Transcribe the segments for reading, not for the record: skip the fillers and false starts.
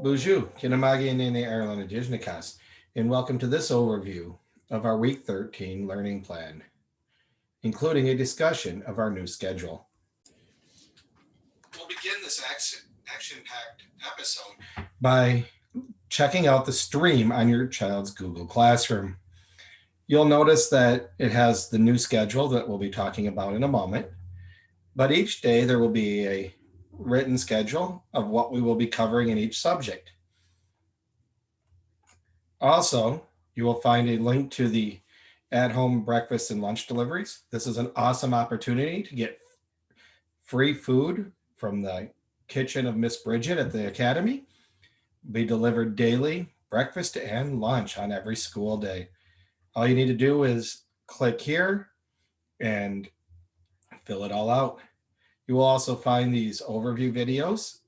Bonjour, Kinamagi and Nene Ireland Adijnakas, and welcome to this overview of our Week 13 learning plan, including a discussion of our new schedule. We'll begin this action-packed episode by checking out the stream on your child's Google Classroom. You'll notice that it has the new schedule that we'll be talking about in a moment, but each day there will be a written schedule of what we will be covering in each subject. Also, you will find a link to the at-home breakfast and lunch deliveries. This is an awesome opportunity to get free food from the kitchen of Miss Bridget at the Academy. Be delivered daily, breakfast and lunch on every school day. All you need to do is click here and fill it all out. You will also find these overview videos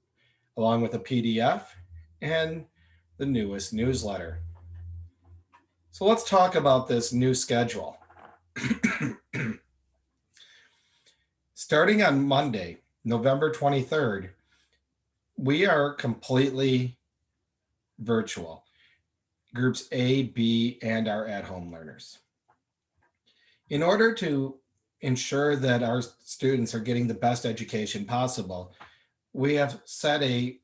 along with a PDF and the newest newsletter. So let's talk about this new schedule. Starting on Monday, November 23rd, we are completely virtual. Groups A, B, and our at-home learners. In order to ensure that our students are getting the best education possible, we have set a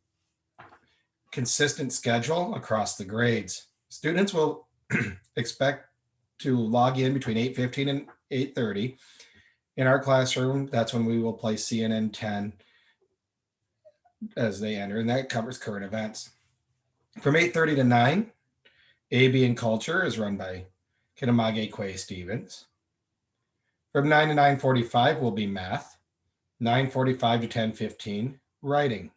consistent schedule across the grades. Students will expect to log in between 8:15 and 8:30. In our classroom, that's when we will play CNN 10 as they enter, and that covers current events. From 8:30 to 9, AB and Culture is run by Kinamage Quay Stevens. From 9 to 9:45 will be Math. 9:45 to 10:15, Writing.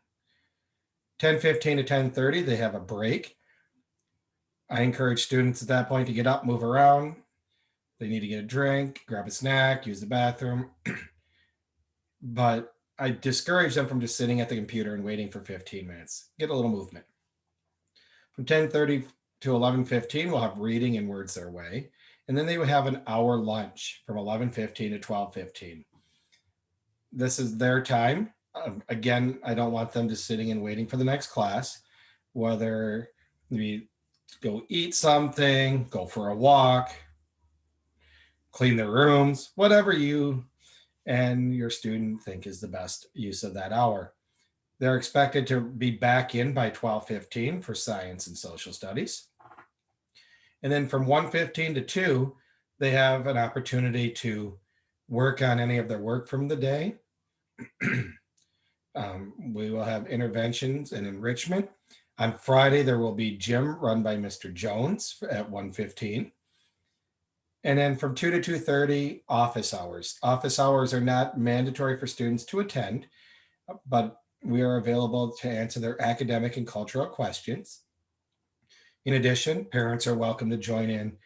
10:15 to 10:30, they have a break. I encourage students at that point to get up, move around. They need to get a drink, grab a snack, use the bathroom. But I discourage them from just sitting at the computer and waiting for 15 minutes. Get a little movement. From 10:30 to 11:15, we'll have reading and words their way. And then they will have an hour lunch from 11:15 to 12:15. This is their time. Again, I don't want them just sitting and waiting for the next class, whether we go eat something, go for a walk, clean their rooms, whatever you and your student think is the best use of that hour. They're expected to be back in by 12:15 for science and social studies. And then from 1:15 to 2, they have an opportunity to work on any of their work from the day. We will have interventions and enrichment. On Friday, there will be gym run by Mr. Jones at 1:15. And then from 2 to 2:30, office hours. Office hours are not mandatory for students to attend, but we are available to answer their academic and cultural questions. In addition, parents are welcome to join in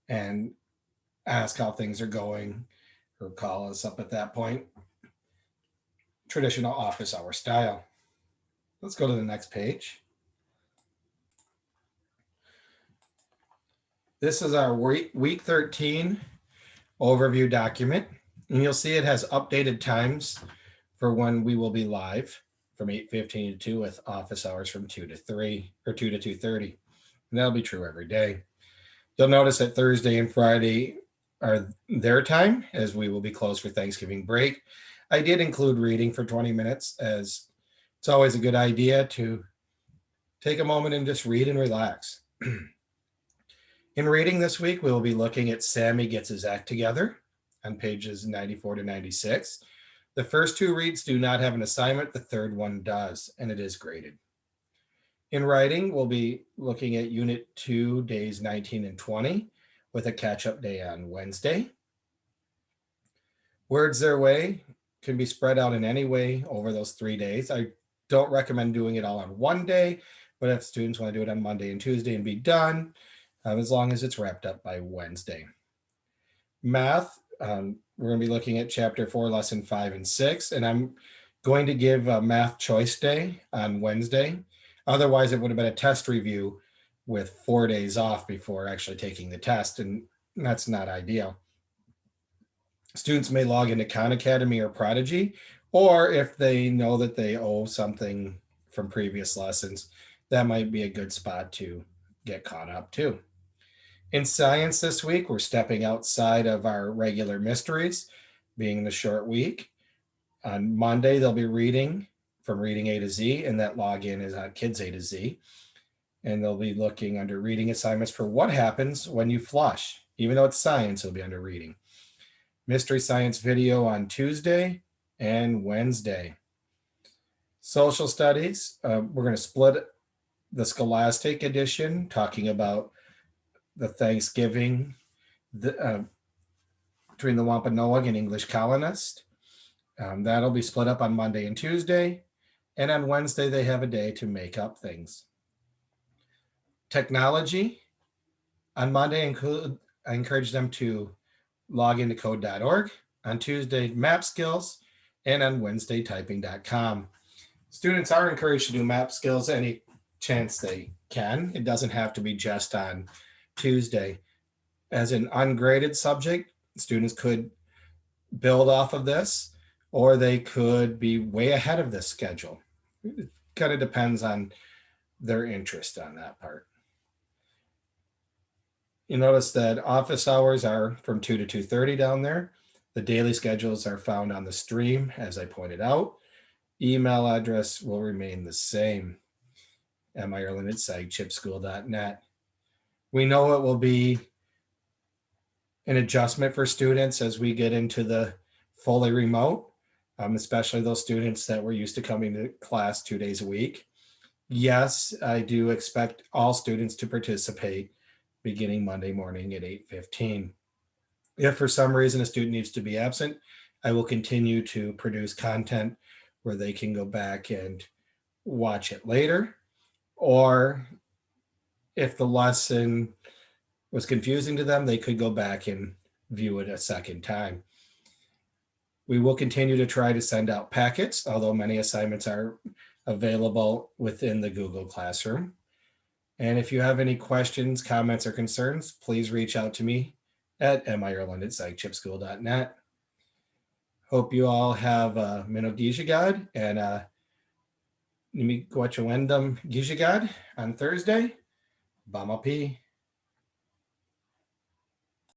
and ask how things are going or call us up at that point. Traditional office hour style. Let's go to the next page. This is our week 13 overview document, and you'll see it has updated times for when we will be live from 8:15 to 2 with office hours from 2 to 3 or 2 to 2:30. And that'll be true every day. You'll notice that Thursday and Friday are their time as we will be closed for Thanksgiving break. I did include reading for 20 minutes as it's always a good idea to take a moment and just read and relax. In reading this week, we will be looking at Sammy Gets His Act Together on pages 94 to 96. The first two reads do not have an assignment. The third one does, and it is graded. In writing, we'll be looking at Unit 2, days 19 and 20, with a catch-up day on Wednesday. Words their way can be spread out in any way over those 3 days. I don't recommend doing it all on one day, but if students want to do it on Monday and Tuesday and be done, as long as it's wrapped up by Wednesday. Math, we're going to be looking at chapter 4, lesson 5 and 6, and I'm going to give a math choice day on Wednesday. Otherwise, it would have been a test review with 4 days off before actually taking the test, and that's not ideal. Students may log into Khan Academy or Prodigy, or if they know that they owe something from previous lessons, that might be a good spot to get caught up too. In science this week, we're stepping outside of our regular mysteries, being the short week. On Monday, they'll be reading from Reading A to Z, and that login is on Kids A to Z. And they'll be looking under reading assignments for what happens when you flush. Even though it's science, it'll be under reading. Mystery science video on Tuesday and Wednesday. Social studies, we're going to split the Scholastic edition, talking about the Thanksgiving between the Wampanoag and English colonist. That'll be split up on Monday and Tuesday. And on Wednesday, they have a day to make up things. Technology, on Monday, I encourage them to log into code.org. On Tuesday, map skills. And on Wednesday, typing.com. Students are encouraged to do map skills any chance they can. It doesn't have to be just on Tuesday. As an ungraded subject, students could build off of this, or they could be way ahead of this schedule. It kind of depends on their interest on that part. You notice that office hours are from 2 to 2:30 down there. The daily schedules are found on the stream, as I pointed out. Email address will remain the same, mireland@psychchipschool.net. We know it will be an adjustment for students as we get into the fully remote, especially those students that were used to coming to class 2 days a week. Yes, I do expect all students to participate beginning Monday morning at 8:15. If for some reason a student needs to be absent, I will continue to produce content where they can go back and watch it later. Or if the lesson was confusing to them, they could go back and view it a second time. We will continue to try to send out packets, although many assignments are available within the Google Classroom. And if you have any questions, comments, or concerns, please reach out to me at mireland@psychchipschool.net. Hope you all have a Minog Gijagad and Nimi Gwachawendam Gijagad on Thursday. Bamapi.